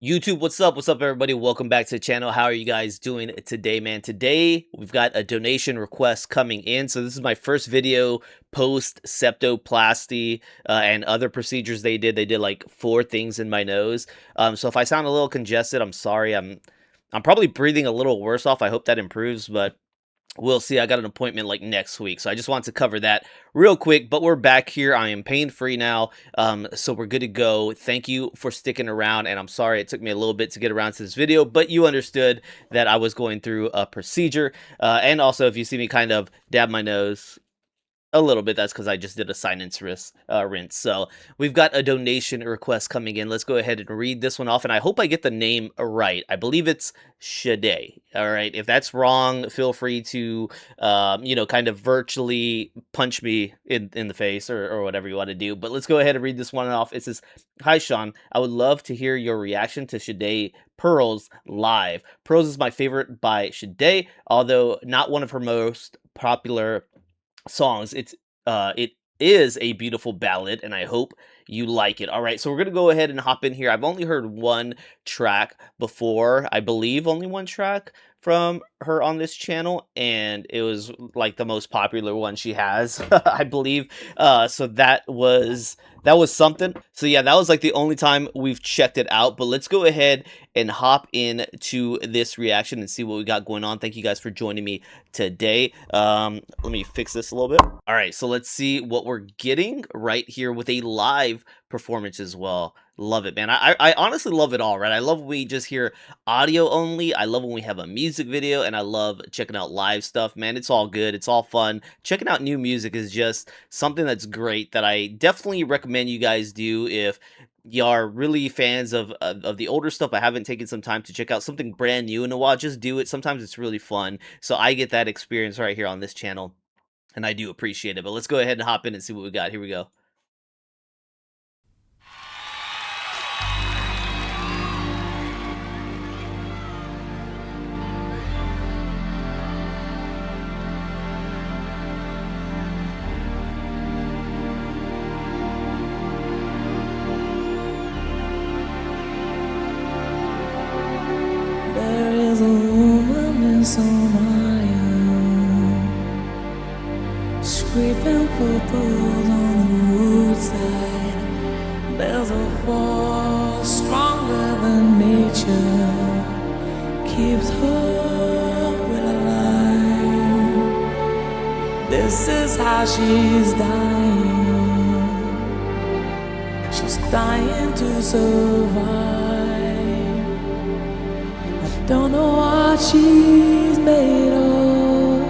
YouTube, what's up? What's up, everybody? Welcome back to the channel. How are you guys doing today, man? Today, we've got a donation request coming in. So this is my first video post septoplasty and other procedures they did. They did like 4 things in my nose. So if I sound a little congested, I'm sorry. I'm probably breathing a little worse off. I hope that improves, but we'll see. I got an appointment like next week, so I just want to cover that real quick. But we're back here. I am pain-free now, so we're good to go. Thank you for sticking around, and I'm sorry it took me a little bit to get around to this video, but you understood that I was going through a procedure. And also, if you see me kind of dab my nose a little bit, that's because I just did a sinus rinse. So we've got a donation request coming in. Let's go ahead and read this one off, and I hope I get the name right. I believe it's Sade. All right, if that's wrong, feel free to kind of virtually punch me in the face or whatever you want to do. But let's go ahead and read this one off. It says, "Hi Sean, I would love to hear your reaction to Sade Pearls live. Pearls is my favorite by Sade, although not one of her most popular songs. It is a beautiful ballad, and I hope you like it." All right, so we're gonna go ahead and hop in here. I've only heard one track before, I believe only one track from her on this channel, and it was like the most popular one she has, I believe. So that was something. So yeah, that was like the only time we've checked it out. But let's go ahead and hop into this reaction and see what we got going on. Thank you guys for joining me today. Let me fix this a little bit. All right, so let's see what we're getting right here with a live performance as well. Love it, man. I honestly love it all, right? I love when we just hear audio only. I love when we have a music video, and I love checking out live stuff, man. It's all good. It's all fun. Checking out new music is just something that's great that I definitely recommend you guys do if you are really fans of the older stuff. I haven't taken some time to check out something brand new in a while. Just do it. Sometimes it's really fun. So I get that experience right here on this channel, and I do appreciate it. But let's go ahead and hop in and see what we got. Here we go. Somalia, scraping photos on the roadside. There's a force stronger than nature, keeps her will alive. This is how she's dying. She's dying to survive. Don't know what she's made of.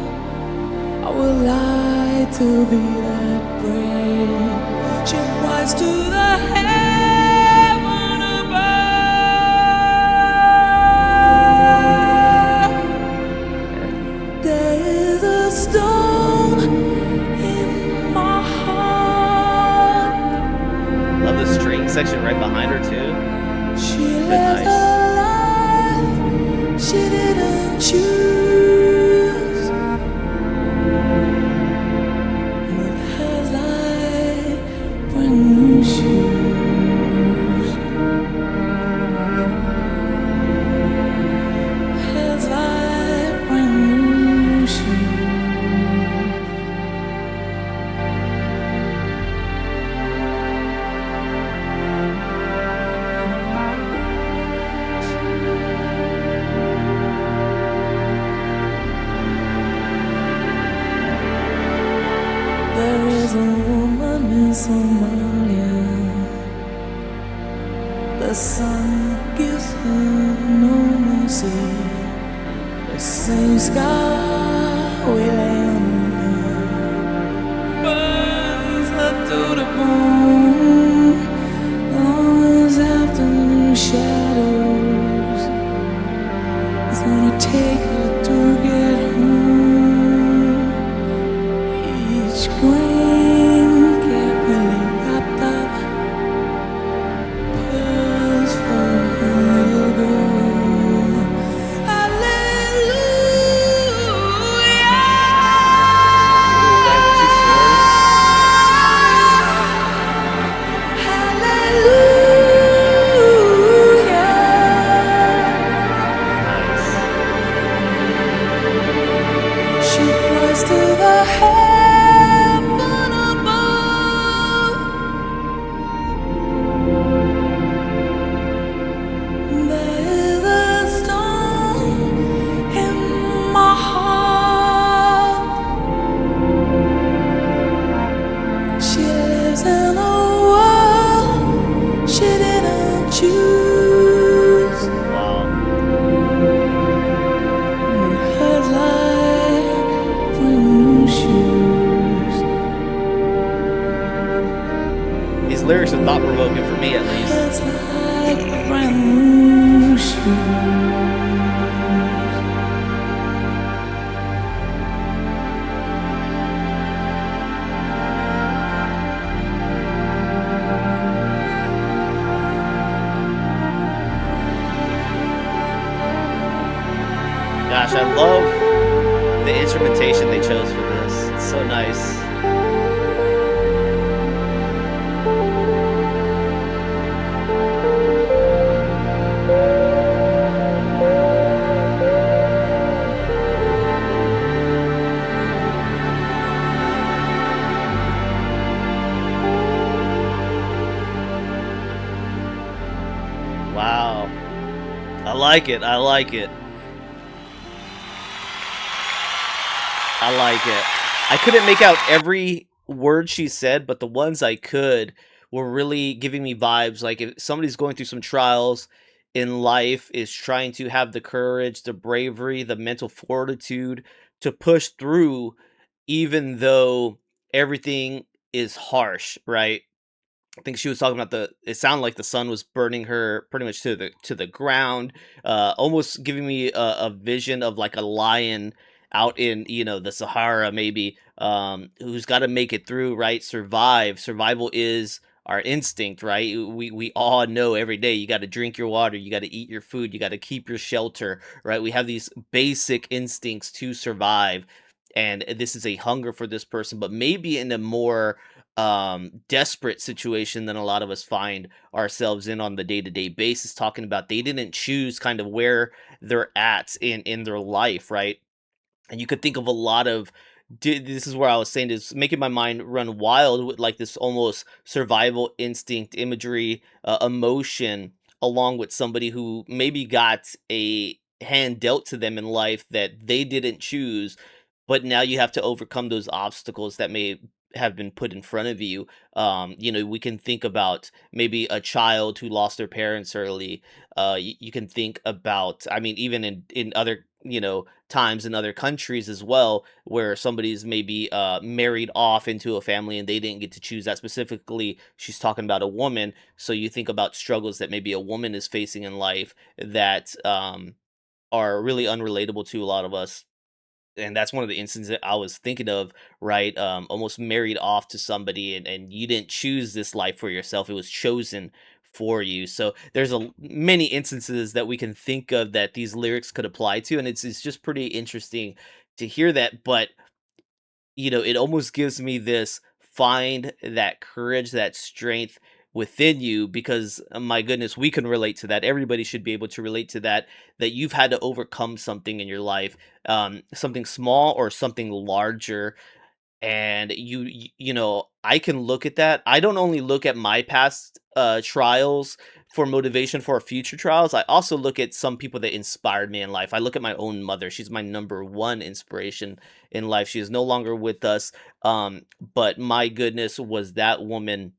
I would like to be that brave. She flies to the heaven above. There is a stone in my heart. Love the string section right behind her too. She lives a life she didn't choose, and it has like brand new shoes. Has like brand new shoes. There is a woman in Somalia. The sun gives her no mercy. The same sky we lay under burns her to the bone. Those afternoon shadows, it's gonna take her to get home. Each grain carefully wrapped up, pearls for her little girl. Hallelujah. Gosh, I love the instrumentation they chose for this. It's so nice. Wow. I like it. I like it. I like it. I couldn't make out every word she said, but the ones I could were really giving me vibes. Like if somebody's going through some trials in life, is trying to have the courage, the bravery, the mental fortitude to push through, even though everything is harsh, right? I think she was talking about it sounded like the sun was burning her pretty much to the ground, almost giving me a vision of like a lion out in, the Sahara maybe, who's got to make it through, right? Survival is our instinct, right? We all know every day you got to drink your water, you got to eat your food, you got to keep your shelter, right? We have these basic instincts to survive, and this is a hunger for this person, but maybe in a more desperate situation than a lot of us find ourselves in on the day-to-day basis, talking about they didn't choose kind of where they're at in their life, right? And you could think of a lot of this is where I was saying is making my mind run wild with like this almost survival instinct imagery, emotion, along with somebody who maybe got a hand dealt to them in life that they didn't choose, but now you have to overcome those obstacles that may have been put in front of you. We can think about maybe a child who lost their parents early. You can think about, I mean, even in other times in other countries as well, where somebody's maybe married off into a family and they didn't get to choose that. Specifically, she's talking about a woman, so you think about struggles that maybe a woman is facing in life that are really unrelatable to a lot of us. And that's one of the instances that I was thinking of, right? Almost married off to somebody, and you didn't choose this life for yourself; it was chosen for you. So there's many instances that we can think of that these lyrics could apply to, and it's just pretty interesting to hear that. But it almost gives me this find that courage, that strength within you, because my goodness, we can relate to that. Everybody should be able to relate to that, that you've had to overcome something in your life, something small or something larger, and I can look at that. I don't only look at my past trials for motivation for future trials. I also look at some people that inspired me in life. I look at my own mother. She's my number one inspiration in life. She is no longer with us, but my goodness, was that woman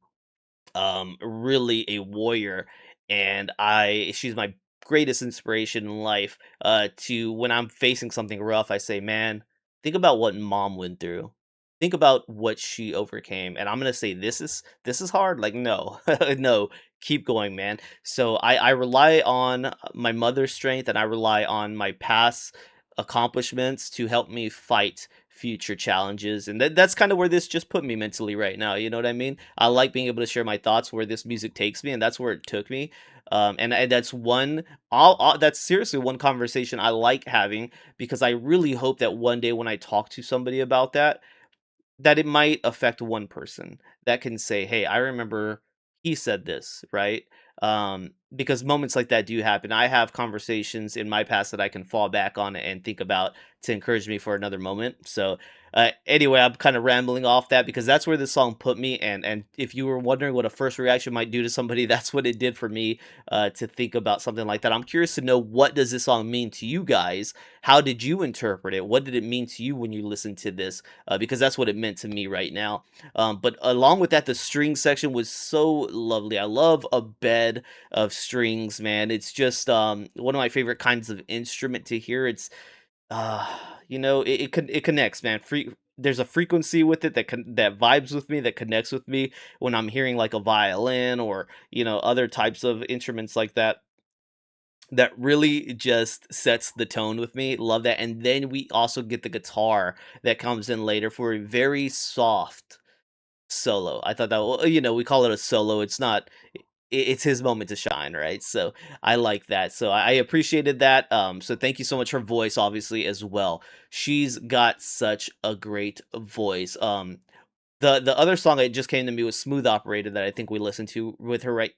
really a warrior, and I she's my greatest inspiration in life. To when I'm facing something rough, I say, man, think about what mom went through, think about what she overcame, and I'm gonna say, this is hard, like, no. No, keep going, man. So I rely on my mother's strength, and I rely on my past accomplishments to help me fight future challenges, and that's kind of where this just put me mentally right now, you know what I mean? I like being able to share my thoughts where this music takes me, and that's where it took me. That's that's seriously one conversation I like having, because I really hope that one day when I talk to somebody about that, that it might affect one person that can say, "Hey, I remember he said this," right? Because moments like that do happen. I have conversations in my past that I can fall back on and think about to encourage me for another moment. So, anyway, I'm kind of rambling off that because that's where this song put me. And if you were wondering what a first reaction might do to somebody, that's what it did for me. To think about something like that. I'm curious to know, what does this song mean to you guys? How did you interpret it? What did it mean to you when you listened to this? Because that's what it meant to me right now. But along with that, the string section was so lovely. I love a bed of strings, man. It's just one of my favorite kinds of instrument to hear. It's uh it connects, man. There's a frequency with it that vibes with me, that connects with me when I'm hearing like a violin or other types of instruments like that. that really just sets the tone with me. Love that. And then we also get the guitar that comes in later for a very soft solo. I thought that, well, we call it a solo. It's not. It's his moment to shine, right? So I like that. So I appreciated that. So thank you so much for voice, obviously, as well. She's got such a great voice. The other song that just came to me was Smooth Operator that I think we listened to with her right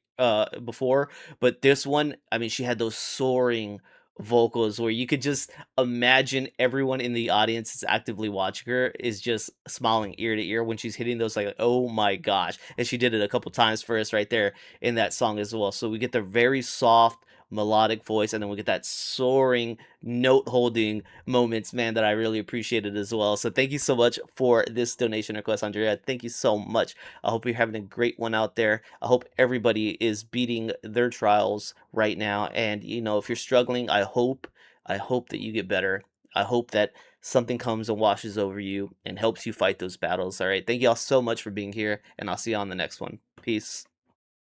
before, but this one, I mean, she had those soaring vocals where you could just imagine everyone in the audience is actively watching her is just smiling ear to ear when she's hitting those, like, oh my gosh. And she did it a couple times for us right there in that song as well. So we get the very soft melodic voice, and then we get that soaring note holding moments, man, that I really appreciated as well. So thank you so much for this donation request, Andrea. Thank you so much. I hope you're having a great one out there. I hope everybody is beating their trials right now. And if you're struggling, I hope that you get better. I hope that something comes and washes over you and helps you fight those battles. All right. Thank you all so much for being here, and I'll see you on the next one. Peace.